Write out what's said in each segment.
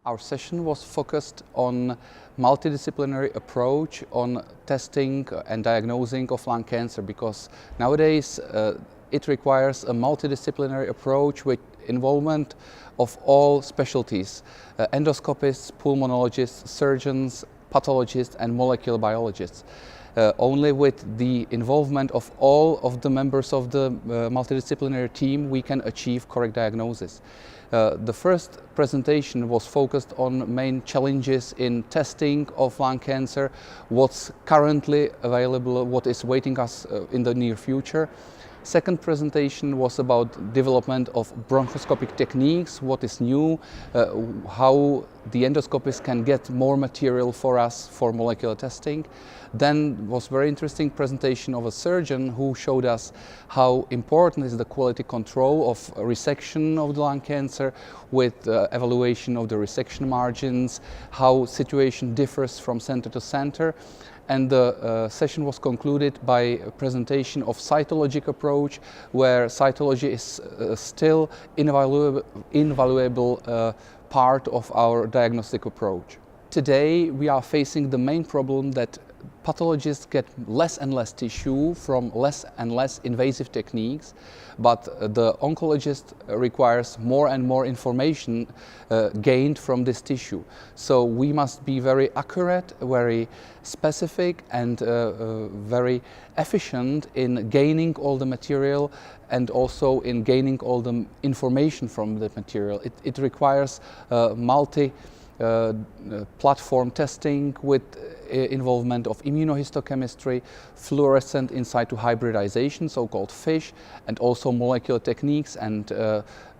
Our session was focused on multidisciplinary approach on testing and diagnosing of lung cancer, because nowadays it requires a multidisciplinary approach with involvement of all specialties, endoscopists, pulmonologists, surgeons, pathologists and molecular biologists. Only with the involvement of all of the members of the multidisciplinary team we can achieve correct diagnosis. The first presentation was focused on main challenges in testing of lung cancer, what's currently available, what is waiting us in the near future. Second presentation was about development of bronchoscopic techniques, what is new, how the endoscopists can get more material for us for molecular testing. Then was very interesting presentation of a surgeon who showed us how important is the quality control of resection of the lung cancer with evaluation of the resection margins, how situation differs from center to center. And the session was concluded by a presentation of cytologic approach, where cytology is still invaluable part of our diagnostic approach. Today we are facing the main problem that pathologists get less and less tissue from less and less invasive techniques, but the oncologist requires more and more information gained from this tissue. So we must be very accurate, very specific and very efficient in gaining all the material and also in gaining all the information from the material. It requires multi-platform testing with involvement of immunohistochemistry, fluorescent in situ hybridization, so-called FISH, and also molecular techniques, and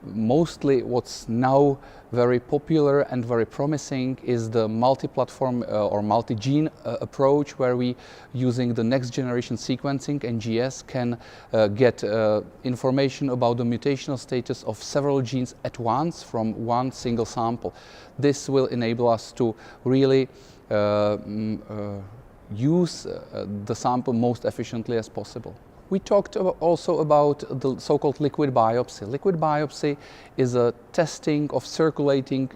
mostly what's now very popular and very promising is the multiplatform or multigene approach, where we, using the next generation sequencing, NGS, can get information about the mutational status of several genes at once from one single sample. This will enable us to really use the sample most efficiently as possible. We talked also about the so-called liquid biopsy. Liquid biopsy is a testing of circulating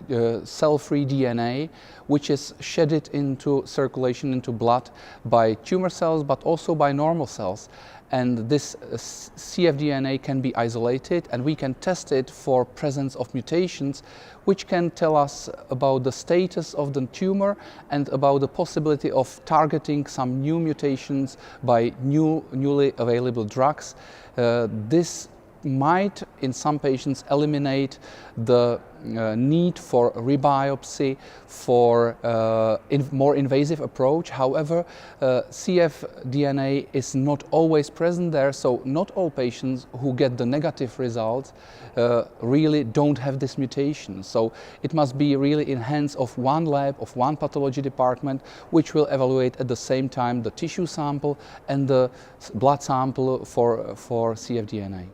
cell-free DNA, which is shedded into circulation, into blood, by tumor cells, but also by normal cells. And this cfDNA can be isolated, and we can test it for presence of mutations, which can tell us about the status of the tumor and about the possibility of targeting some new mutations by newly available drugs. This might, in some patients, eliminate the need for re-biopsy, for more invasive approach. However, cfDNA is not always present there, so not all patients who get the negative results really don't have this mutation. So it must be really in hands of one lab, of one pathology department, which will evaluate at the same time the tissue sample and the blood sample for cfDNA.